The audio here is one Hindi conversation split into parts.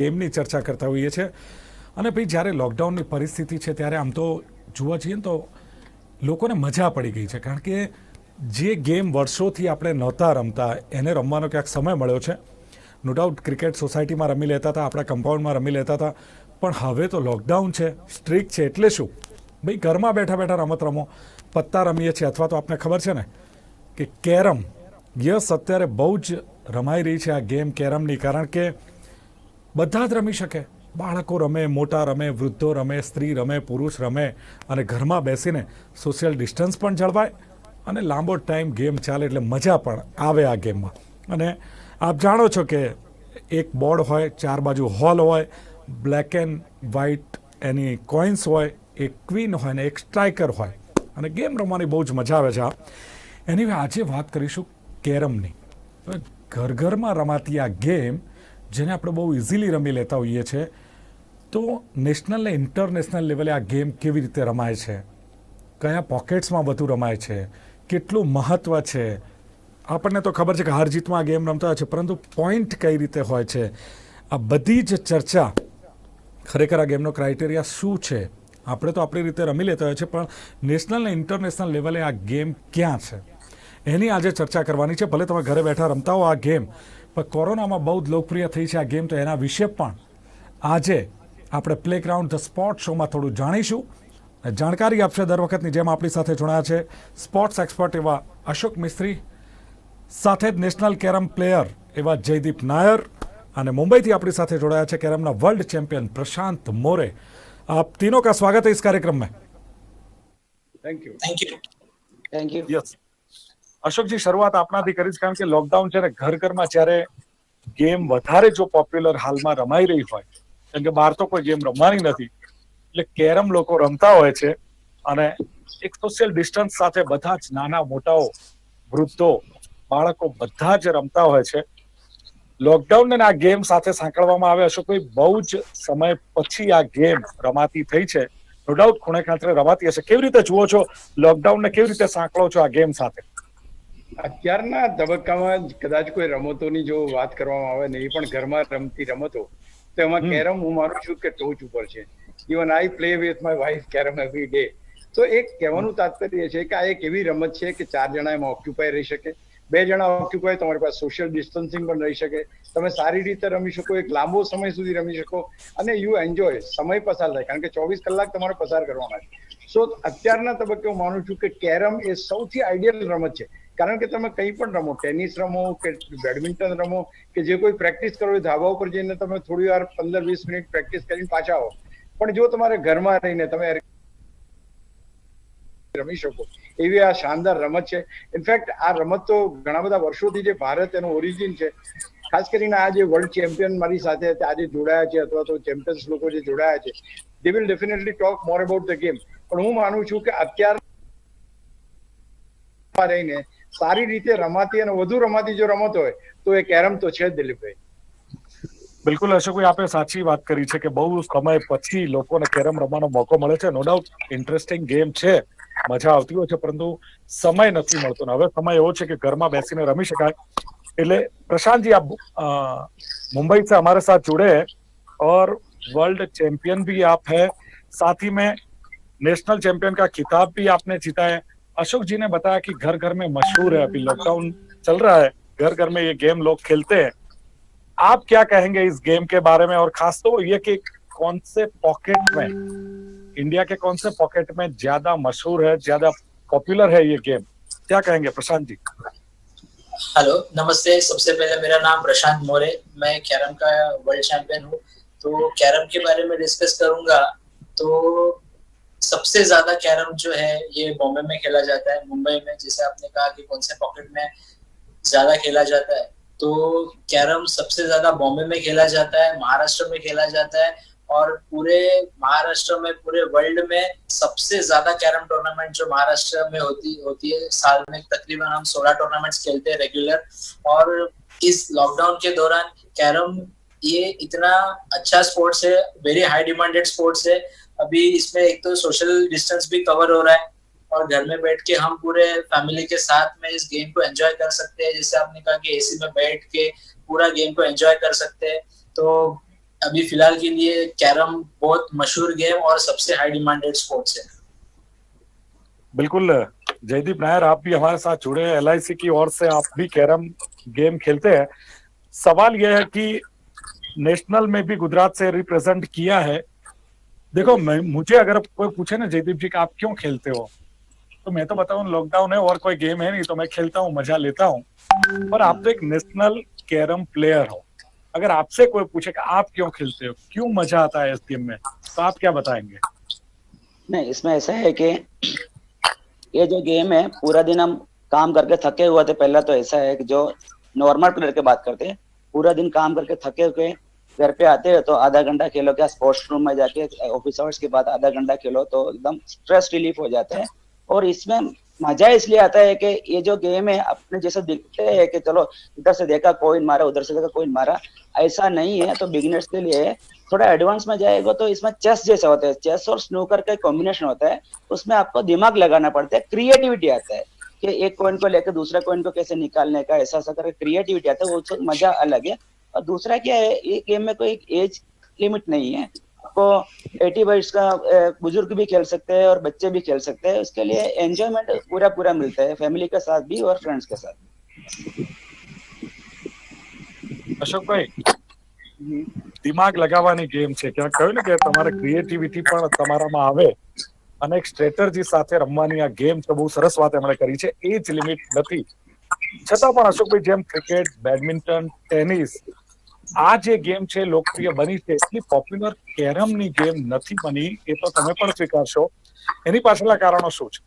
ગેમની ચર્ચા કરતા હોઈએ છીએ અને ભાઈ જ્યારે લોકડાઉનની પરિસ્થિતિ છે ત્યારે આમ તો જોવા જઈએ ને તો લોકોને મજા પડી ગઈ છે, કારણ કે જે ગેમ વર્ષોથી આપણે નહોતા રમતા એને રમવાનો ક્યાંક સમય મળ્યો છે. નો ડાઉટ ક્રિકેટ સોસાયટીમાં રમી લેતા હતા, આપણા કમ્પાઉન્ડમાં રમી લેતા હતા, પણ હવે તો લોકડાઉન છે, સ્ટ્રીક છે, એટલે શું ભાઈ ઘરમાં બેઠા બેઠા રમત રમો. પત્તા રમીએ છીએ અથવા તો આપને ખબર છે ને કે કેરમ, યસ અત્યારે બહુ જ રમાઈ રહી છે આ ગેમ કેરમની, કારણ કે બધા જ રમી શકે. બાળકો રમે, મોટા રમે, વૃદ્ધો રમે, સ્ત્રી રમે, પુરુષ રમે અને ઘરમાં બેસીને સોશિયલ ડિસ્ટન્સ પણ જળવાય અને લાંબો ટાઈમ ગેમ ચાલે એટલે મજા પણ આવે આ ગેમમાં. અને આપ જાણો છો કે એક બોર્ડ હોય, ચાર બાજુ હોલ હોય, black and white any coins હોય, એક ક્વીન હોય ને એક સ્ટ્રાઇકર હોય અને ગેમ રમવાની બહુ જ મજા આવે છે. એની આજે વાત કરીશું કેરમની. ઘર ઘરમાં રમાતી આ ગેમ જેને આપણે બહુ ઇઝીલી રમી લેતા હોઈએ છીએ, તો નેશનલ ને ઇન્ટરનેશનલ લેવલે આ ગેમ કેવી રીતે રમાય છે, કયા પોકેટ્સમાં વધુ રમાય છે, કેટલું મહત્ત્વ છે. આપણને તો ખબર છે કે હાર જીતમાં આ ગેમ રમતા હોય છે, પરંતુ પોઈન્ટ કઈ રીતે હોય છે, આ બધી જ ચર્ચા, ખરેખર આ ગેમનો ક્રાઇટેરિયા શું છે, આપણે તો આપણી રીતે રમી લેતા હોય છે, પણ નેશનલ ને ઇન્ટરનેશનલ લેવલે આ ગેમ ક્યાં છે, એની આજે ચર્ચા કરવાની છે. ભલે તમે ઘરે બેઠા રમતા હો આ ગેમ, પણ કોરોનામાં બહુ જ લોકપ્રિય થઈ છે આ ગેમ, તો એના વિશે પણ આજે આપણે પ્લેગ્રાઉન્ડ ધ સ્પોર્ટ શોમાં થોડું જાણીશું. જાણકારી આપશે દર વખતની જેમ આપણી સાથે જોડાયા છે સ્પોર્ટ્સ એક્સપર્ટ એવા અશોક મિસ્ત્રી, સાથે જ નેશનલ કેરમ પ્લેયર એવા જયદીપ નાયર, અને મુંબईથી આપણી સાથે જોડાया છે carrom world champion Prashant More. आप तीनों का स्वागत है इस कार्यक्रम में. Thank you. Thank you. Thank you. Yes Ashokji, શરૂઆત આપનાથી કરીશ, કારણ કે લોકડાઉન છે ને ઘર ઘરમાં જ્યારે ગેમ વધારે જો પોપ્યુલર હાલમાં રમાઈ રહી હોય, કેમ કે બહાર તો કોઈ ગેમ રમવાની નથી, એટલે કેરમ લોકો રમતા હોય છે અને એક સોશિયલ ડિસ્ટન્સ સાથે બધા જ નાના મોટાઓ, વૃદ્ધો, બાળકો બધા જ રમતા હોય છે. લોકડાઉન ને આ ગેમ સાથે સાંકળવામાં આવે. અશોકભાઈ, બહુ જ સમય પછી આ ગેમ રમાતી થઈ છે, નો ડાઉટ ખૂણે ખાતરે રમાતી હશે. કેવી રીતે જુઓ છો લોકડાઉન ને, કેવી રીતે સાંકળો છો આ ગેમ સાથે? અત્યારના તબક્કામાં કદાચ કોઈ રમતોની જો વાત કરવામાં આવે ને, એ પણ ઘરમાં રમતી રમતો, તો એમાં કેરમ હું માનું છું કે ટોચ ઉપર છે. Even I play with my wife carrom every day. તો એક કહેવાનું તાત્પર્ય છે કે આ એક એવી રમત છે કે 4 જણા એમાં ઓક્યુપાય રહી શકે, 2 જણા ઓક્યુપાય, તમારી પાસે સોશિયલ ડિસ્ટન્સિંગ પણ રહી શકે, તમે સારી રીતે રમી શકો, એક લાંબો સમય સુધી રમી શકો અને યુ એન્જોય, સમય પસાર થાય, કારણ કે 24 કલાક તમારે પસાર કરવાના છે. સો અત્યારના તબક્કે હું માનું છું કે કેરમ એ સૌથી આઈડિયલ રમત છે, કારણ કે તમે કંઈ પણ રમો, ટેનિસ રમો કે બેડમિન્ટન રમો કે જે કોઈ પ્રેક્ટિસ કરો, ધાબા ઉપર જઈને તમે થોડી વાર 15-20 મિનિટ પ્રેક્ટિસ કરીને પાછા આવો, પણ જો તમારે ઘરમાં રહીને તમે રમી શકો એવી આ શાનદાર રમત છે. ઇનફેક્ટ આ રમત તો ઘણા બધા વર્ષોથી જે ભારત એનો ઓરિજિન છે, ખાસ કરીને આ જે વર્લ્ડ ચેમ્પિયન મારી સાથે આજે જોડાયા છે અથવા તો ચેમ્પિયન્સ લોકો જે જોડાયા છે, they will definitely talk more about the game. પણ હું માનું છું કે અત્યાર રહીને સારી રીતે રમાતી અને વધુ રમાતી જો રમત હોય તો એ કેરમ તો છે જ, દિલીપભાઈ. બિલકુલ અશોકભાઈ, આપણે સાચી વાત કરી છે કે બહુ સમય પછી લોકોને કેરમ રમવાનો મોકો મળે છે. નો ડાઉટ ઇન્ટરેસ્ટિંગ ગેમ છે, મજા આવતી હોય છે, પરંતુ સમય નથી મળતો. ને હવે સમય એવો છે કે ઘરમાં બેસીને રમી શકાય. એટલે प्रशांत जी, आप मुंबई से हमारे साथ जुड़े हैं और वर्ल्ड चैंपियन भी आप हैं, साथ ही में नेशनल चैंपियन का खिताब भी आपने जीता है. अशोक जी ने बताया कि घर घर में मशहूर है, अभी लॉकडाउन चल रहा है, घर घर में ये गेम लोग खेलते हैं. आप क्या कहेंगे इस गेम के बारे में, और खास तो ये कि कौन से पॉकेट में, इंडिया के कौन से पॉकेट में ज्यादा मशहूर है, ज्यादा पॉपुलर है ये गेम, क्या कहेंगे प्रशांत जी? हेलो, नमस्ते. सबसे पहले मेरा नाम प्रशांत मोरे, मैं कैरम का वर्ल्ड चैंपियन हूँ. तो कैरम के बारे में डिस्कस करूंगा. तो सबसे ज्यादा कैरम जो है ये बॉम्बे में खेला जाता है, मुंबई में. जैसे आपने कहा कि कौन से पॉकेट में ज्यादा खेला जाता है, तो कैरम सबसे ज्यादा बॉम्बे में खेला जाता है, महाराष्ट्र में खेला जाता है, और पूरे महाराष्ट्र में, पूरे वर्ल्ड में सबसे ज्यादा कैरम टूर्नामेंट जो महाराष्ट्र में होती है, साल में तकरीबन हम 16 टूर्नामेंट्स खेलते हैं रेगुलर. और इस लॉकडाउन के दौरान कैरम ये इतना अच्छा स्पोर्ट्स है, वेरी हाई डिमांडेड स्पोर्ट्स है. अभी इसमें एक तो सोशल डिस्टेंस भी कवर हो रहा है और घर में बैठ के हम पूरे फैमिली के साथ में इस गेम को एंजॉय कर सकते हैं. जैसे आपने कहा कि एसी में बैठ के पूरा गेम को एंजॉय कर सकते हैं. तो अभी फिलहाल के लिए कैरम बहुत मशहूर गेम और सबसे हाई डिमांडेड स्पोर्ट्स है। बिल्कुल जयदीप नायर, आप भी हमारे साथ जुड़े हैं LIC की ओर से, आप भी कैरम गेम खेलते हैं। सवाल यह है कि नेशनल में भी गुजरात से रिप्रेजेंट किया है। देखो, मुझे अगर कोई पूछे ना जयदीप जी कि आप क्यों खेलते हो, तो मैं तो बताऊं लॉकडाउन है और कोई गेम है नहीं, तो मैं खेलता हूँ, मजा लेता हूँ। पर आप तो एक नेशनल कैरम प्लेयर हो। अगर आपसे कोई पूछे कि आप क्यों खेलते हो, क्यों मजा आता है इस गेम में, तो आप क्या बताएंगे? नहीं, इसमें ऐसा है कि ये जो गेम है, पूरा दिन हम काम करके थके हुए थे। पहला तो ऐसा है कि जो नॉर्मल प्लेयर की बात करते हैं, पूरा दिन काम करके थके हुए घर पे आते हैं तो आधा घंटा खेलो, क्या स्पोर्ट्स रूम में जाके ऑफिस आवर्स के बाद आधा घंटा खेलो तो एकदम स्ट्रेस रिलीफ हो जाता है। और इसमें मजा इसलिए आता है कि ये जो गेम है अपने जैसे दिखते हैं कि चलो इधर से देखा कोइन मारा, उधर से देखा कोइन मारा, ऐसा नहीं है। तो बिगिनर्स के लिए थोड़ा एडवांस में जाएगा तो इसमें चेस जैसा होता है, चेस और स्नूकर का कॉम्बिनेशन होता है। उसमें आपको दिमाग लगाना पड़ता है, क्रिएटिविटी आता है कि एक कॉइन को लेकर दूसरा कॉइन को कैसे निकालने का, ऐसा ऐसा करके क्रिएटिविटी आता है, वो मजा अलग है। और दूसरा क्या है, ये गेम में कोई एज लिमिट नहीं है। आपको 80 वर्ष का बुजुर्ग भी खेल सकते हैं और बच्चे भी खेल सकते हैं। उसके लिए एंजॉयमेंट पूरा पूरा मिलता है, फैमिली के साथ भी और फ्रेंड्स के साथ। અશોકભાઈ, દિમાગ લગાવવાની ગેમ છે, ક્યાં કહ્યું ને કે તમારે ક્રિએટિવિટી પણ તમારામાં આવે અને એક સ્ટ્રેટર્જી સાથે રમવાની આ ગેમ તો બહુ સરસ વાત એમણે કરી છે। એજ લિમિટ નથી, છતાં પણ અશોકભાઈ જેમ ક્રિકેટ, બેડમિન્ટન, ટેનિસ, આ જે ગેમ છે લોકપ્રિય બની છે, એટલી પોપ્યુલર કેરમની ગેમ નથી બની, એ તો તમે પણ સ્વીકારશો। એની પાછળના કારણો શું છે?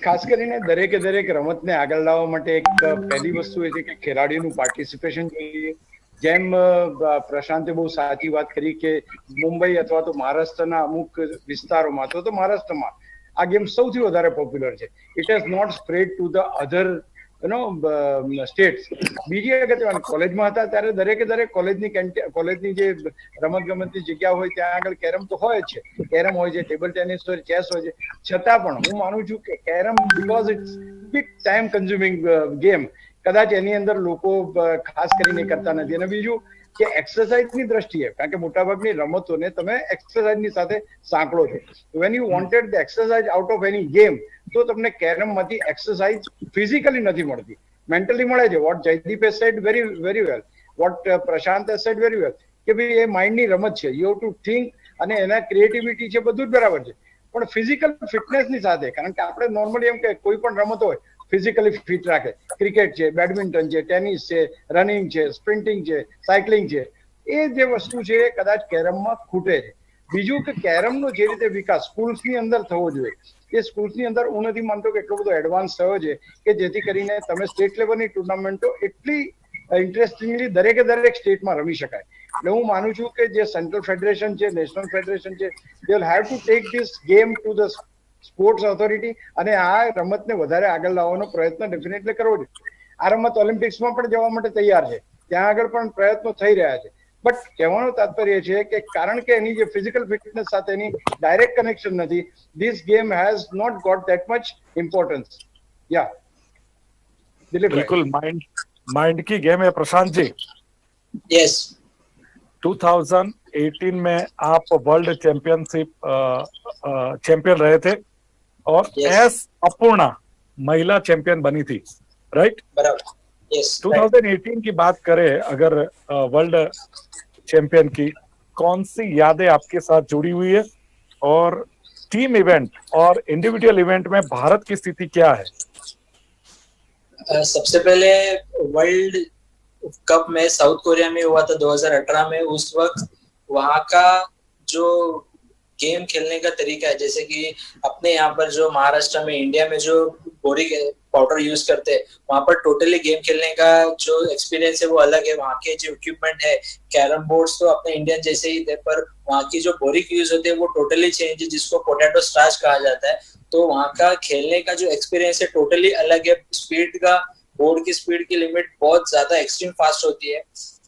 ખાસ કરીને દરેક રમતને આગળ લાવવા માટે એક પહેલી વસ્તુ એ છે કે ખેલાડીનું પાર્ટિસિપેશન જોઈએ। જેમ પ્રશાંતે બહુ સાચી વાત કરી કે મુંબઈ અથવા તો મહારાષ્ટ્રના અમુક વિસ્તારોમાં અથવા તો મહારાષ્ટ્રમાં આ ગેમ સૌથી વધારે પોપ્યુલર છે। It has not spread to the other states. બીજી અગત્યની, કોલેજમાં હતા ત્યારે દરેક કોલેજની જે રમત ગમતની જગ્યા હોય ત્યાં આગળ કેરમ તો હોય જ છે। કેરમ હોય છે, ટેબલ ટેનિસ હોય, ચેસ હોય છે। છતાં પણ હું માનું છું કે carrom, because it's big time consuming game, કદાચ એની અંદર લોકો ખાસ કરીને કરતા નથી। અને બીજું કે એક્સરસાઇઝની દ્રષ્ટિએ, કારણ કે મોટાભાગની રમતોને તમે એક્સરસાઇઝની સાથે સાંકળો છો, when you wanted the exercise out of any game, તો તમને કેરમમાંથી એક્સરસાઇઝ ફિઝિકલી નથી મળતી, મેન્ટલી મળે છે। What Jaydeep has said very well, what Prashant has said very well, કે ભાઈ એ માઇન્ડની રમત છે, યુ હેવ ટુ થિંક, અને એના ક્રિએટિવિટી છે, બધું જ બરાબર છે। પણ ફિઝિકલ ફિટનેસની સાથે, કારણ કે આપણે નોર્મલી એમ કે કોઈ પણ રમત હોય ફિઝિકલી ફિટ રાખે, ક્રિકેટ છે, બેડમિન્ટન છે, ટેનિસ છે, રનિંગ છે, સ્પ્રિન્ટિંગ છે, સાયકલિંગ છે, એ જે વસ્તુ છે એ કદાચ કેરમમાં ખૂટે છે। બીજું કે કેરમનો જે રીતે વિકાસ સ્કૂલ્સની અંદર થવો જોઈએ, એ સ્કૂલ્સની અંદર હું નથી માનતો કે એટલો બધો એડવાન્સ થયો છે કે જેથી કરીને તમે સ્ટેટ લેવલની ટુર્નામેન્ટો એટલી ઇન્ટરેસ્ટિંગલી દરેક સ્ટેટમાં રમી શકાય। એટલે હું માનું છું કે જે સેન્ટ્રલ ફેડરેશન છે, નેશનલ ફેડરેશન છે, they will have to take this game to the sports authority, અને આ રમતને વધારે આગળ લાવવાનો પ્રયત્ન ડેફિનેટલી કરવો જોઈએ। આ રમત ઓલિમ્પિક્સમાં પણ જવા માટે તૈયાર છે, ત્યાં આગળ પણ પ્રયત્નો થઈ રહ્યા છે। બટ કહેવાનું તાત્પર્ય છે કે કારણ કે એની જે ફિઝિકલ ફિટનેસ સાથેની ડાયરેક્ટ કનેક્શન નથી, this game has not got that much importance. યા દિલીપ, बिल्कुल माइंड की गेम है। प्रशांत जी, यस, 2018 में आप वर्ल्ड चैंपियन रहे थे और एस अपूर्णा महिला चैंपियन बनी थी, राइट? बराबर, यस। 2018 की बात करें अगर वर्ल्ड चैंपियन की, कौन सी यादें आपके साथ जुड़ी हुई है, और टीम इवेंट और इंडिविजुअल इवेंट में भारत की स्थिति क्या है? सबसे पहले वर्ल्ड कप में साउथ कोरिया में हुआ था 2018 में। उस वक्त वहां का जो गेम खेलने का तरीका है, जैसे कि अपने यहाँ पर जो महाराष्ट्र में, इंडिया में जो बोरिक पाउडर यूज करते हैं, वहां पर टोटली गेम खेलने का जो एक्सपीरियंस है वो अलग है। वहाँ के जो इक्विपमेंट है, कैरम बोर्ड्स तो अपने इंडियन जैसे ही थे, पर वहाँ की जो बोरिक यूज होते हैं वो टोटली चेंज है, जिसको पोटैटो स्टार्च कहा जाता है। तो वहाँ का खेलने का जो एक्सपीरियंस है टोटली अलग है। स्पीड का, बोर्ड की स्पीड की लिमिट बहुत ज्यादा एक्सट्रीम फास्ट होती है।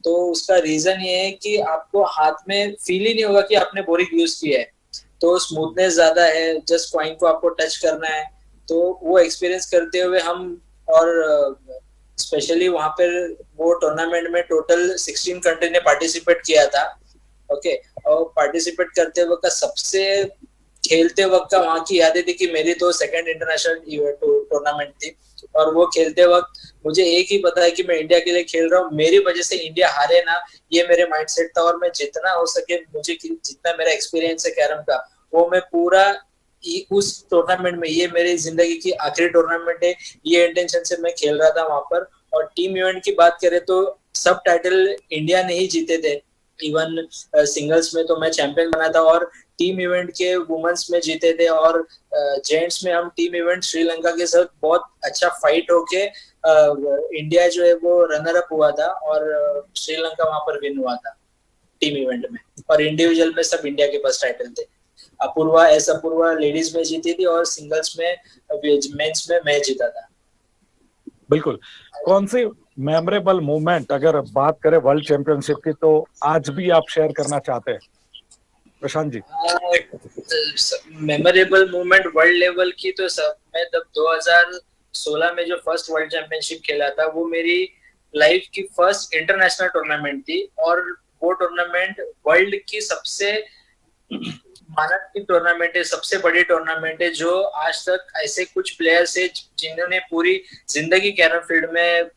तो उसका रीजन ये है कि आपको हाथ में फील ही नहीं होगा कि आपने बोरिक यूज किया है। तो स्मूथनेस ज्यादा है, जस्ट कॉइन को आपको टच करना है। तो वो एक्सपीरियंस करते हुए हम, और स्पेशली वहां पर वो टूर्नामेंट में टोटल 16 कंट्री ने पार्टिसिपेट किया था। ओके, और पार्टिसिपेट करते वक्त सबसे खेलते वक्त का वहां की यादें थी कि मेरी तो सेकंड इंटरनेशनल टूर्नामेंट थी, और वो खेलते वक्त मुझे एक ही पता है कि मैं इंडिया के लिए खेल रहा हूँ, मेरी वजह से इंडिया हारे ना, ये मेरे माइंडसेट था। और मैं जितना हो सके, मुझे जितना मेरा एक्सपीरियंस है कैरम का, वो मैं पूरा उस टूर्नामेंट में, ये मेरी जिंदगी की आखिरी टूर्नामेंट है, ये इंटेंशन से मैं खेल रहा था वहां पर। और टीम इवेंट की बात करें तो सब टाइटल इंडिया ने ही जीते थे। इवन सिंगल्स में तो मैं चैंपियन बना था, और टीम इवेंट के वुमेन्स में जीते थे, और जेंट्स में हम टीम इवेंट श्रीलंका के साथ बहुत अच्छा फाइट होके इंडिया जो है वो रनर अप हुआ था, और श्रीलंका वहां पर विन हुआ था टीम इवेंट में। और इंडिविजुअल में सब इंडिया के पास टाइटल थे। अपूर्वा लेडीज में जीती थी, और सिंगल्स में मेंस में मैं जीता था। बिल्कुल। कौन सी मेमोरेबल मोमेंट अगर बात करें वर्ल्ड चैंपियनशिप की तो आज भी आप शेयर करना चाहते हैं Prashant ji? Memorable moment world level की तो सब, मैं तब 2016 में जो फर्स्ट वर्ल्ड चैंपियनशिप खेला था, वो मेरी लाइफ की फर्स्ट इंटरनेशनल टूर्नामेंट थी। और वो टूर्नामेंट वर्ल्ड की सबसे मानक की टूर्नामेंट है, सबसे बड़ी टूर्नामेंट है, जो आज तक ऐसे कुछ प्लेयर्स है जिन्होंने पूरी जिंदगी कैरम फील्ड में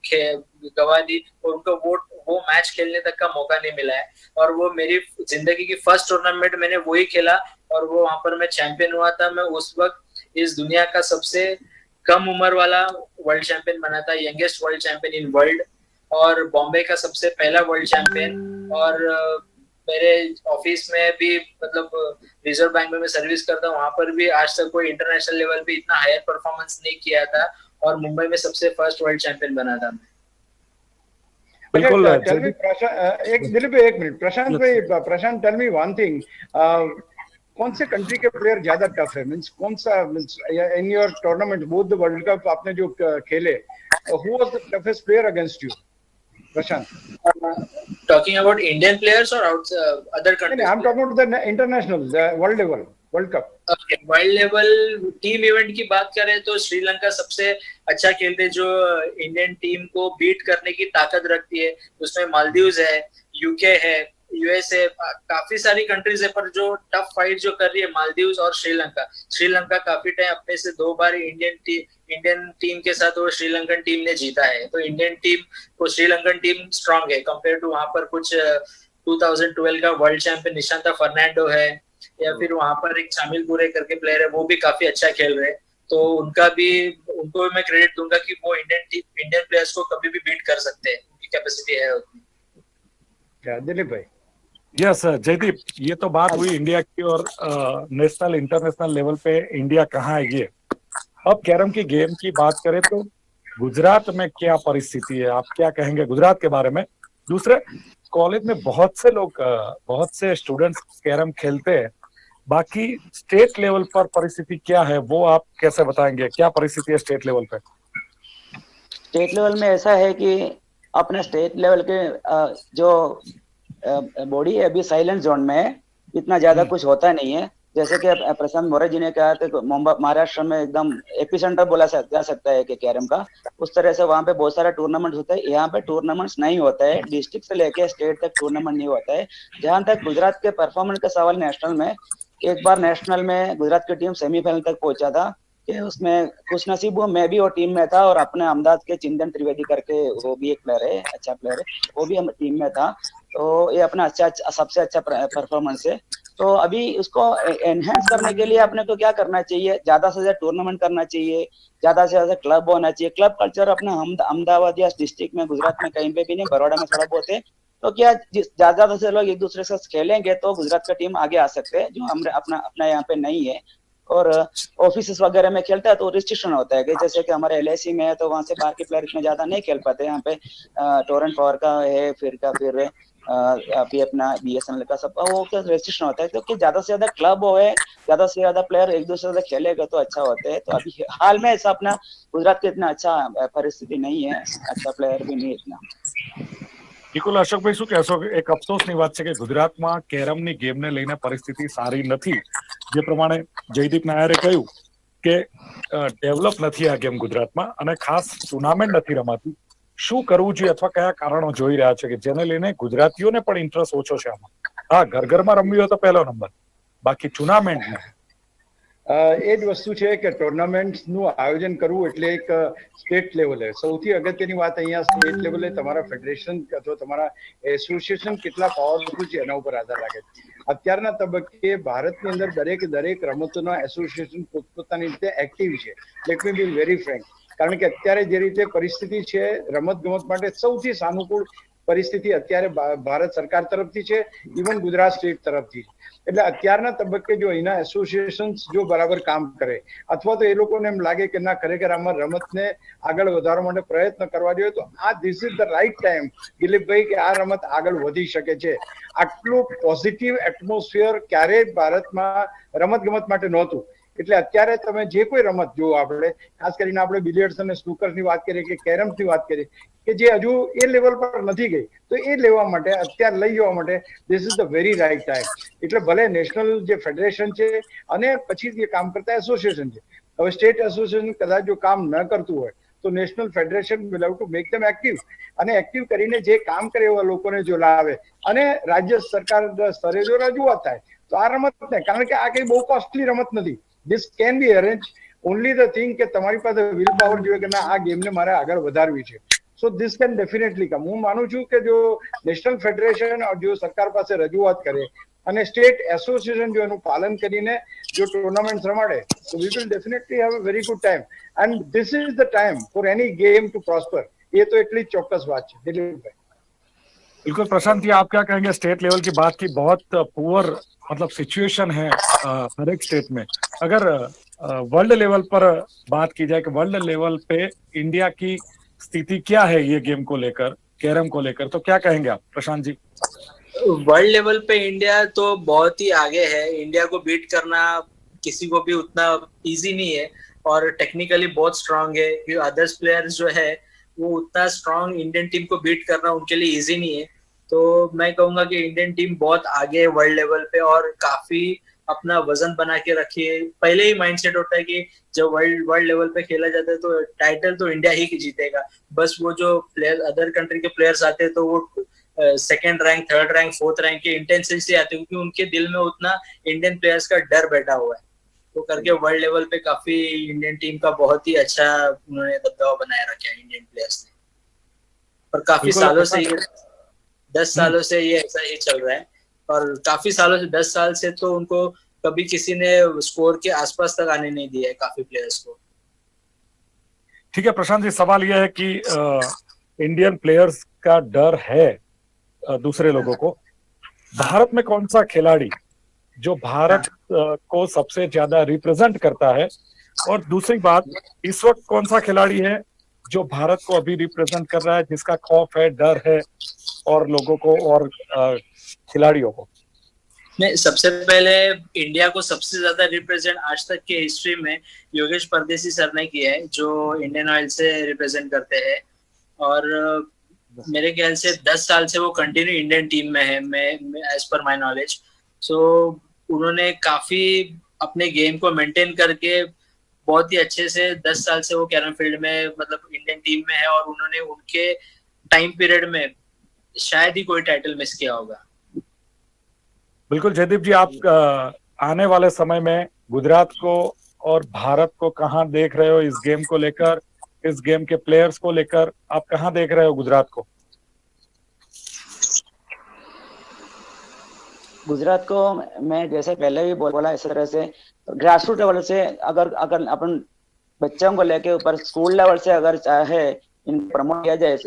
गवा दी, और उनको वो मैच खेलने तक का मौका नहीं मिला है। और वो मेरी जिंदगी की फर्स्ट टूर्नामेंट, मैंने वही खेला, और वो वहां पर मैं चैंपियन हुआ था। मैं उस वक्त इस दुनिया का सबसे कम उम्र वाला वर्ल्ड चैंपियन बना था, youngest world champion in world, और बॉम्बे का सबसे पहला वर्ल्ड चैंपियन। और मेरे ऑफिस में भी, मतलब रिजर्व बैंक में मैं सर्विस करता हूँ, वहां पर भी आज तक कोई इंटरनेशनल लेवल पे इतना हायर परफॉर्मेंस नहीं किया था, और मुंबई में सबसे फर्स्ट वर्ल्ड चैंपियन बना था मैं। बिल्कुल। टेल मी एक मिनट प्रशांत भाई, प्रशांत टेल मी वन थिंग, कौन से कंट्री के प्लेयर ज्यादा टफ है? मींस कौन सा, means in your tournament both the world cup आपने जो खेले, who was the toughest player against you Prashant? Talking about Indian players और other countries? I am talking about the international, the world level, world cup. World level team event की बात करें तो श्रीलंका सबसे अच्छा खेलते, जो इंडियन टीम को बीट करने की ताकत रखती है। उसमें मालदीव्स है, यूके है, यूएस है, काफी सारी कंट्रीज है, पर जो टफ फाइट जो कर रही है मालदीव्स और श्रीलंका काफी टाइम अपने से 2 बार इंडियन टीम के साथ वो श्रीलंकन टीम ने जीता है। तो इंडियन टीम को श्रीलंकन टीम स्ट्रांग है कंपेयर टू वहां पर कुछ 2012 का वर्ल्ड चैंपियन निशांता फर्नांडो है, या फिर वहां पर एक शामिल पूरे करके प्लेयर है, वो भी काफी अच्छा खेल रहे हैं। तो उनको भी मैं क्रेडिट दूंगा कि वो इंडियन प्लेयर्स को कभी भी बीट कर सकते हैं, उनकी कैपेसिटी है उतनी। क्या दिलीप भाई? यस जयदीप, ये तो बात हुई इंडिया की, और नेशनल इंटरनेशनल लेवल पे इंडिया कहाँ है ये। अब कैरम की गेम की बात करें तो गुजरात में क्या परिस्थिति है, आप क्या कहेंगे गुजरात के बारे में? दूसरे, कॉलेज में बहुत से स्टूडेंट्स कैरम खेलते हैं, बाकी स्टेट लेवल पर परिस्थिति क्या है वो आप कैसे बताएंगे? क्या परिस्थिति है स्टेट लेवल पे? स्टेट लेवल में ऐसा है कि अपने स्टेट लेवल के जो बॉडी है अभी साइलेंट जोन में है, इतना ज्यादा कुछ होता नहीं है। जैसे कि प्रशांत मोरे जी ने कहा था, महाराष्ट्र में एकदम एपिसेंटर बोला जा सकता है कि कैरम का, उस तरह से वहां पे बहुत सारा टूर्नामेंट होता है। यहाँ पे टूर्नामेंट्स नहीं होता है, डिस्ट्रिक्ट से लेके स्टेट तक टूर्नामेंट नहीं होता है। जहां तक गुजरात के परफॉर्मेंस का सवाल नेशनल में, एक बार नेशनल में गुजरात की टीम सेमीफाइनल तक पहुंचा था, कि उसमें खुश नसीब हुआ मैं भी वो टीम में था, और अपने अहमदाबाद के चिंतन त्रिवेदी करके वो भी एक प्लेयर है, अच्छा प्लेयर है, वो भी हम टीम में था। तो ये अपना सबसे अच्छा परफॉर्मेंस है। तो अभी उसको एनहेंस करने के लिए अपने को क्या करना चाहिए? ज्यादा से ज्यादा टूर्नामेंट करना चाहिए, ज्यादा से ज्यादा क्लब होना चाहिए। क्लब कल्चर अपना अहमदाबाद या डिस्ट्रिक्ट में, गुजरात में कहीं पे भी नहीं, बड़ौदा में थोड़ा बहुत है। तो क्या ज्यादा से लोग एक दूसरे से खेलेंगे तो गुजरात का टीम आगे आ सकते हैं, जो हम अपना यहाँ पे नहीं है। और ऑफिस वगैरह में खेलता है तो रिस्ट्रिक्शन होता है, कि जैसे कि हमारे एलआईसी में है तो वहां से बाहर के प्लेयर इतने ज्यादा नहीं खेल पाते। यहाँ पे टोरेंट पावर का है, फिर अभी अपना बीएसएनएल का सब वो क्या रेस्ट्रिक्शन होता है। क्योंकि ज्यादा से ज्यादा क्लब हो, ज्यादा से ज्यादा प्लेयर एक दूसरे से खेलेगा तो अच्छा होता है। तो अभी हाल में ऐसा अपना गुजरात के इतना अच्छा परिस्थिति नहीं है, अच्छा प्लेयर भी नहीं इतना। બિલકુલ અશોકભાઈ, શું કહેશો? એક અફસોસની વાત છે કે ગુજરાતમાં કેરમની ગેમને લઈને પરિસ્થિતિ સારી નથી। જે પ્રમાણે જયદીપ નાયરે કહ્યું કે ડેવલપ નથી આ ગેમ ગુજરાતમાં, અને ખાસ ટુર્નામેન્ટ નથી રમાતી, શું કરવું જોઈએ અથવા કયા કારણો જોઈ રહ્યા છે કે જેને લઈને ગુજરાતીઓને પણ ઇન્ટરેસ્ટ ઓછો છે આમાં? હા, ઘરમાં રમવી હોય તો પહેલો નંબર, બાકી ટુર્નામેન્ટ ને એ જ વસ્તુ છે કે ટુર્નામેન્ટનું આયોજન કરવું એટલે એક સ્ટેટ લેવલે સૌથી અગત્યની વાત અહીંયા સ્ટેટ લેવલે તમારા ફેડરેશન અથવા તમારા એસોસિએશન કેટલા પાવરફુલ છે એના ઉપર આધાર રાખે છે. અત્યારના તબક્કે ભારતની અંદર દરેક રમતોના એસોસિએશન પોતપોતાની રીતે એક્ટિવ છે. Let me be very Frank, કારણ કે અત્યારે જે રીતે પરિસ્થિતિ છે રમત ગમત માટે સૌથી સાનુકૂળ પરિસ્થિતિ અત્યારે ભારત સરકાર તરફથી છે, ઇવન ગુજરાત સ્ટેટ તરફથી છે. એટલે અત્યારના તબક્કે જો અહીંના એસોસિએશન જો બરાબર કામ કરે અથવા તો એ લોકોને એમ લાગે કે ના ખરેખર આમાં રમતને આગળ વધારવા માટે પ્રયત્ન કરવા જોઈએ તો આ this is the right time Dilipbhai કે આ રમત આગળ વધી શકે છે. આટલું પોઝિટિવ એટમોસ્ફિયર ક્યારેય ભારતમાં રમત ગમત માટે નહોતું. એટલે અત્યારે તમે જે કોઈ રમત જુઓ, આપણે ખાસ કરીને આપણે બિલિયર્ડ્સ અને સ્નૂકર્સની વાત કરીએ કે કેરમ્સની વાત કરીએ કે જે હજુ એ લેવલ પર નથી ગઈ, તો એ લેવા માટે અત્યારે લઈ જવા માટે this is the very right time. એટલે ભલે નેશનલ જે ફેડરેશન છે અને પછી જે કામ કરતા એસોસિએશન છે, હવે સ્ટેટ એસોસિએશન કદાચ જો કામ ન કરતું હોય તો national federation will have to make them active, અને એક્ટિવ કરીને જે કામ કરે એવા લોકોને જો લાવે અને રાજ્ય સરકાર સ્તરે જો રજૂઆત થાય તો આ રમત ને, કારણ કે આ કઈ બહુ કોસ્ટલી રમત નથી. This can be arranged. Only the thing કે તમારી પાસે વિલ પાવર જોઈએ કે ના આ ગેમને મારે આગળ વધારવી છે. સો this can definitely come. હું માનું છું કે જો નેશનલ ફેડરેશન જો સરકાર પાસે રજૂઆત કરે અને સ્ટેટ એસોસિએશન જો એનું પાલન કરીને જો ટુર્નામેન્ટ રમાડે તો we will definitely have a very good time. And this is the time for any game to prosper. ये तो એટલી જ ચોક્કસ વાત છે દિલીપભાઈ. बिल्कुल प्रशांत जी, आप क्या कहेंगे? स्टेट लेवल की बात की, बहुत पुअर मतलब सिचुएशन है हर एक स्टेट में. अगर वर्ल्ड लेवल पर बात की जाए कि वर्ल्ड लेवल पे इंडिया की स्थिति क्या है ये गेम को लेकर, कैरम को लेकर, तो क्या कहेंगे आप प्रशांत जी? वर्ल्ड लेवल पे इंडिया तो बहुत ही आगे है. इंडिया को बीट करना किसी को भी उतना इजी नहीं है और टेक्निकली बहुत स्ट्रांग है. अदर्स प्लेयर्स जो है वो उतना स्ट्रांग इंडियन टीम को बीट करना उनके लिए इजी नहीं है. तो मैं कहूंगा कि इंडियन टीम बहुत आगे है वर्ल्ड लेवल पे और काफी अपना वजन बना के रखी है. पहले ही माइंडसेट होता है कि जब वर्ल्ड लेवल पे खेला जाता है तो टाइटल तो इंडिया ही जीतेगा. बस वो जो प्लेयर अदर कंट्री के प्लेयर्स आते हैं तो वो second rank, third rank, fourth rank के इंटेंशन से आते हैं क्योंकि उनके दिल में उतना इंडियन प्लेयर्स का डर बैठा हुआ है. तो करके वर्ल्ड लेवल पे काफी इंडियन टीम का बहुत ही अच्छा उन्होंने दबदबा बनाए रखा है इंडियन प्लेयर्स ने. और काफी सालों से ये 10 सालों से ये ऐसा ही चल रहा है और काफी सालों से 10 साल से तो उनको कभी किसी ने स्कोर के आसपास तक आने नहीं दिया है काफी प्लेयर्स को. ठीक है प्रशांत जी, सवाल यह है कि इंडियन प्लेयर्स का डर है दूसरे लोगों को. भारत में कौन सा खिलाड़ी जो भारत को सबसे ज्यादा रिप्रेजेंट करता है, और दूसरी बात इस वक्त कौन सा खिलाड़ी है जो भारत को अभी रिप्रेजेंट कर रहा है, जिसका खौफ है, डर है और लोगों को और खिलाड़ियों को? नहीं, सबसे पहले इंडिया को सबसे ज्यादा रिप्रेजेंट आज तक के हिस्ट्री में योगेश परदेसी सर ने किया है जो इंडियन ऑयल से रिप्रेजेंट करते हैं और मेरे ख्याल से 10 साल से वो कंटिन्यू इंडियन टीम में है, मैं एज पर माय नॉलेज. सो उन्होंने काफी अपने गेम को मेंटेन करके बहुत ही अच्छे से 10 साल से वो कैरम फील्ड में मतलब इंडियन टीम में है और उन्होंने उनके टाइम पीरियड में शायद ही कोई टाइटल मिस किया होगा. बिल्कुल जयदीप जी, आप आने वाले समय में गुजरात को और भारत को कहाँ देख रहे हो इस गेम को लेकर, इस गेम के प्लेयर्स को लेकर आप कहाँ देख रहे हो गुजरात को? गुजरात को मैं जैसे पहले भी बोला इस तरह से ग्रास रूट लेवल से अगर अपन बच्चों को लेके ऊपर स्कूल लेवल से अगर चाहे इनको प्रमोट किया जाए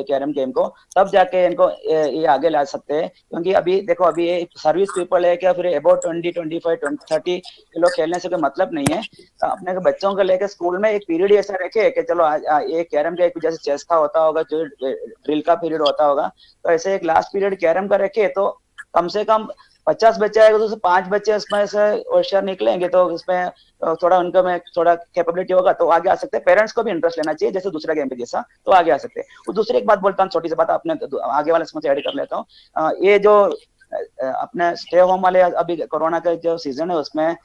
कैरम गेम को, तब जाके इनको ये आगे ला सकते हैं. क्योंकि अभी देखो अभी ये सर्विस पीपल है क्या, फिर अबाउट 20, 25, 30 किलो खेलने से कोई मतलब नहीं है. तो अपने बच्चों को लेके स्कूल में एक पीरियड ऐसा रखे कि चलो ये कैरम का एक जैसे चेस का होता होगा, जो ड्रिल का पीरियड होता होगा, तो ऐसे एक लास्ट पीरियड कैरम का रखे तो कम से कम 50 बच्चे आएगा तो 5 बच्चे उसमें से होशियार निकलेंगे तो उसमें थोड़ा उनको में थोड़ा कैपेबिलिटी होगा तो आगे आ सकते हैं. पेरेंट्स को भी इंटरेस्ट लेना चाहिए जैसे दूसरा गेम पे जैसा, तो आगे आ सकते हैं. और दूसरी एक बात बोलता हूँ, छोटी सी बात आपने आगे वाले समझ ऐड कर लेता हूँ. ये जो अपने स्टे होम वाले अभी कोरोना का जो सीजन है उसमें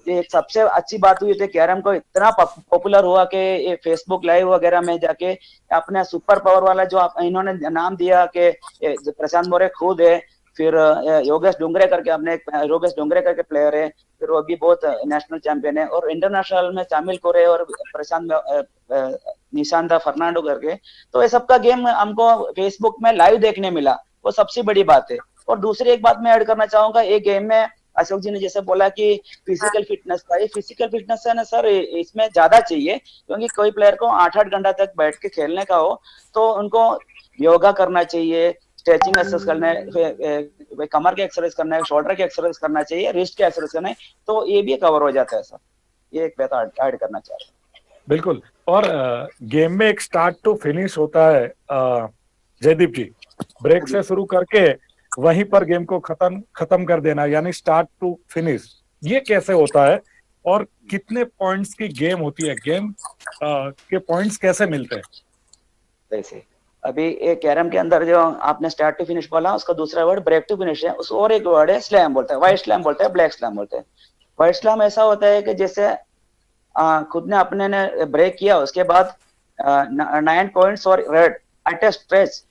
ये सबसे अच्छी बात हुई थी, कैरम को इतना पॉपुलर हुआ कि ये फेसबुक लाइव वगैरह में जाके अपने सुपर पावर वाला जो इन्होंने नाम दिया कि प्रशांत मोरे खुद है, फिर योगेश डोंगरे करके योगेश डोंगरे करके प्लेयर है, फिर वो भी बहुत नेशनल चैंपियन है, और इंटरनेशनल में शामिल कोरे और प्रशांत निशांता फर्नांडो करके। तो ये सबका गेम हमको फेसबुक में लाइव देखने मिला, वो सबसे बड़ी बात है। और दूसरी एक बात मैं ऐड करना चाहूंगा, एक गेम में अशोक जी ने जैसे बोला कि फिजिकल फिटनेस का, ये फिजिकल फिटनेस है ना सर, इसमें ज्यादा चाहिए, क्योंकि कोई प्लेयर को 8-8 घंटा तक बैठ के खेलने का हो तो उनको योगा करना चाहिए, स्ट्रेचिंग एक्सरसाइज करना है, कमर के एक्सरसाइज करना है, शोल्डर के एक्सरसाइज करना चाहिए, रिस्ट के एक्सरसाइज करना है, तो ये भी कवर हो जाता है सर। ये एक बात ऐड करना चाह रहा हूँ। बिल्कुल। और गेम में एक स्टार्ट टू फिनिश होता है जयदीप जी, ब्रेक से शुरू करके वहीं पर गेम को खत्म कर देना, यानी स्टार्ट टू फिनिश, ये कैसे होता है और कितने पॉइंट्स की गेम होती है, गेम के पॉइंट्स कैसे मिलते हैं? जैसे अभी एक कैरम के अंदर जो आपने स्टार्ट टू फिनिश बोला, उसका दूसरा वर्ड ब्रेक टू फिनिश है, उस और एक वर्ड है स्लैम बोलते हैं, व्हाइट स्लैम बोलते हैं, ब्लैक स्लैम बोलते हैं। व्हाइट स्लैम ऐसा होता है कि जैसे खुद ने अपने ने ब्रेक किया, उसके बाद 9 पॉइंट्स और रेड एट ए स्ट्रेच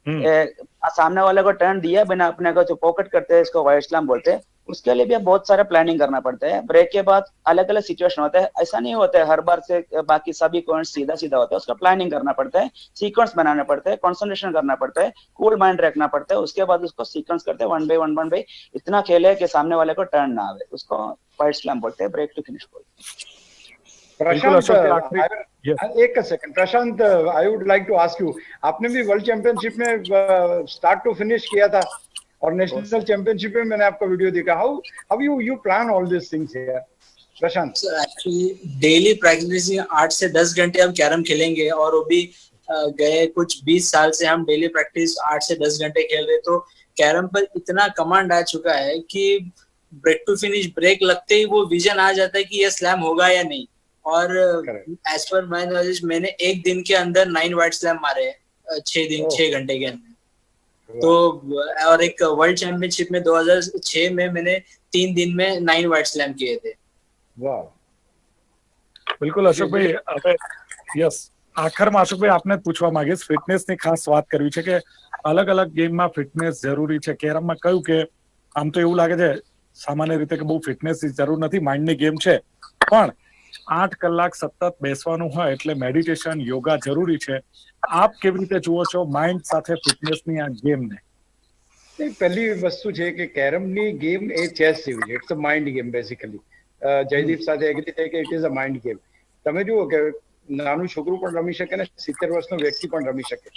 सामने वाले को टर्न दिया बिना अपने को जो पॉकेट करते हैं, इसको व्हाइट स्लैम बोलते हैं। उसके लिए भी बहुत सारा प्लानिंग करना पड़ता है। ब्रेक के बाद अलग अलग सिचुएशन होता है, ऐसा नहीं होता है हर बार से बाकी सभी पॉइंट्स सीधा सीधा होता है, उसका प्लानिंग करना पड़ता है, सीक्वेंस बनाना पड़ता है, कंसंट्रेशन करना पड़ता है, कूल माइंड रखना पड़ता है, उसके बाद उसको सीक्वेंस करते हैं वन बाय इतना खेले कि सामने वाले को टर्न ना आवे, उसको व्हाइट स्लैम बोलते हैं, ब्रेक टू फिनिश बोलते हैं। प्रशांत, एक second Prashant, I would like to ask you, आपने भी वर्ल्ड चैंपियनशिप में स्टार्ट टू फिनिश किया था और नेशनल चैंपियनशिप में मैंने आपका वीडियो देखा, how you plan all this things here Prashant? Actually daily practicing 8 से 10 घंटे हम कैरम खेलेंगे, और वो भी गए कुछ 20 साल से हम डेली प्रैक्टिस 8 से 10 घंटे खेल रहे, तो कैरम पर इतना कमांड आ चुका है कि ब्रेक टू फिनिश, ब्रेक लगते ही वो विजन आ जाता है कि ये स्लैम होगा या नहीं। और एज पर माय नॉलेज मैंने एक दिन के अंदर 9 वाइड स्लैम मारे, 6 घंटे के अंदर। तो और एक वर्ल्ड चैंपियनशिप में 2006 में मैंने 3 दिन में 9 वाइड स्लैम किए थे। वाह, બિલકુલ અશોકભાઈ, આપણે યસ આખરમાં અશોકભાઈ આપને પૂછવા માંગીશ, ફિટનેસની ખાસ વાત કરવી છે કે અલગ અલગ ગેમમાં ફિટનેસ જરૂરી છે। કેરમમાં કહ્યું કે આમ તો એવું લાગે છે સામાન્ય રીતે કે બહુ ફિટનેસની જરૂર નથી, માઇન્ડની ગેમ છે, પણ 8 કલાક સતત બેસવાનું હોય એટલે મેડિટેશન, યોગા જરૂરી છે। આપ કેવી રીતે જુઓ છો માઇન્ડ સાથે ફિટનેસની આ ગેમને? પહેલી વસ્તુ છે કે કેરમની ગેમ એ ચેસ જેવી છે, it's a mind game basically. Jaydeep સાથે એગ્રી થાય કે it is a mind game. તમે જુઓ કે નાનું છોકરું પણ રમી શકે ને 70 વર્ષનો વ્યક્તિ પણ રમી શકે।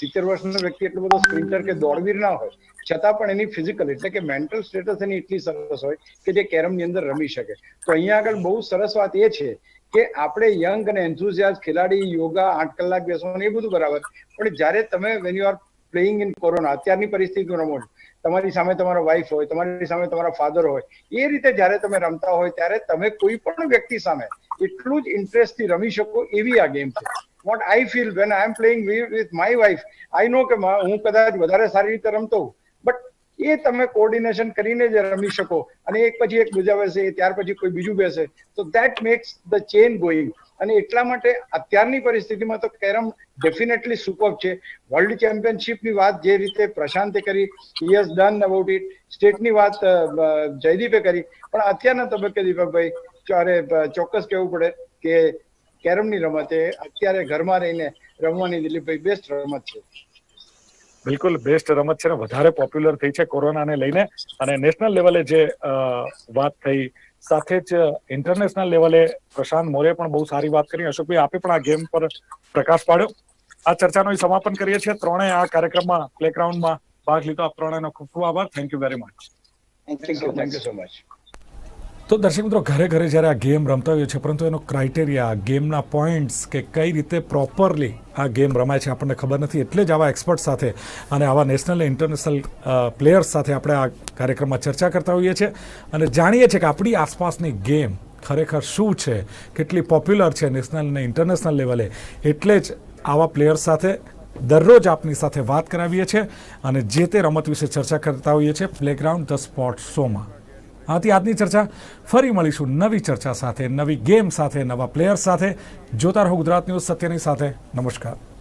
70 વર્ષનો વ્યક્તિ એટલો બધો સ્પ્રિન્ટર કે દોડવીર ના હોય, છતાં પણ એની ફિઝિકલ એટલે કે મેન્ટલ સ્ટેટસ એની એટલી સરસ હોય કે જે કેરમની અંદર રમી શકે। તો અહીંયા આગળ બહુ સરસ વાત એ છે કે આપણે યંગ અને એન્થુઝિયાસ્ટ ખેલાડી, યોગા 8 કલાક બેસવાનું એ બધું બરાબર, પણ જ્યારે તમે when you are playing in corona, અત્યારની પરિસ્થિતિમાં રમો છો, તમારી સામે તમારો વાઇફ હોય, તમારી સામે તમારા ફાધર હોય, એ રીતે જ્યારે તમે રમતા હોય ત્યારે તમે કોઈ પણ વ્યક્તિ સામે એટલું જ ઇન્ટરેસ્ટથી રમી શકો એવી આ ગેમ છે। What I feel when I am playing with my wife, I know કે હું કદાચ વધારે સારી રીતે રમતો હોઉં, બટ એ તમે કોર્ડિનેશન કરીને જ રમી શકો અને એક પછી એક બીજા બેસે, ત્યાર પછી કોઈ બીજું બેસે, તો that makes the chain going. અને એટલા માટે અત્યારની પરિસ્થિતિમાં તો કેરમ ડેફિનેટલી સુપર છે। વર્લ્ડ ચેમ્પિયનશિપની વાત જે રીતે પ્રશાંતે કરી, he has done about it, સ્ટેટની વાત જયદીપે કરી, પણ અત્યારના તબક્કે દીપકભાઈ ચોક્કસ કહેવું પડે કે કેરમની રમત એ અત્યારે ઘરમાં રહીને રમવાની દિલીપભાઈ બેસ્ટ રમત છે। બિલકુલ બેસ્ટ રમત છે ને વધારે પોપ્યુલર થઈ છે કોરોનાને લઈને, અને નેશનલ લેવલે જે વાત થઈ સાથે જ ઇન્ટરનેશનલ લેવલે પ્રશાંત મોરે પણ બહુ સારી વાત કરી। અશોકભાઈ, આપે પણ આ ગેમ પર પ્રકાશ પાડ્યો। આ ચર્ચાનું સમાપન કરીએ છીએ। ત્રણેય આ કાર્યક્રમમાં પ્લેગ્રાઉન્ડમાં ભાગ લીધો, આપ ત્રણેયનો ખૂબ ખૂબ આભાર। Thank you very much. Thank you so much. તો દર્શક મિત્રો, ઘરે ઘરે જ્યારે આ ગેમ રમતા હોઈએ છીએ, પરંતુ એનો ક્રાઇટેરિયા, ગેમના પોઈન્ટ્સ કે કઈ રીતે પ્રોપરલી આ ગેમ રમાય છે આપણને ખબર નથી। એટલે જ આવા એક્સપર્ટ સાથે અને આવા નેશનલ અને ઇન્ટરનેશનલ પ્લેયર્સ સાથે આપણે આ કાર્યક્રમમાં ચર્ચા કરતા હોઈએ છીએ અને જાણીએ છીએ કે આપણી આસપાસની ગેમ ખરેખર શું છે, કેટલી પોપ્યુલર છે નેશનલ અને ઇન્ટરનેશનલ લેવલે। એટલે જ આવા પ્લેયર્સ સાથે દરરોજ આપની સાથે વાત કરાવીએ છીએ અને જે તે રમત વિશે ચર્ચા કરતા હોઈએ છીએ પ્લેગ્રાઉન્ડ ધ સ્પોર્ટ શોમાં. આથી આજની ચર્ચા ફરી મળીશું નવી ચર્ચા સાથે, નવી ગેમ સાથે, નવા પ્લેયર્સ સાથે. જોતા રહો ગુજરાત ન્યૂઝ સત્યની સાથે. નમસ્કાર.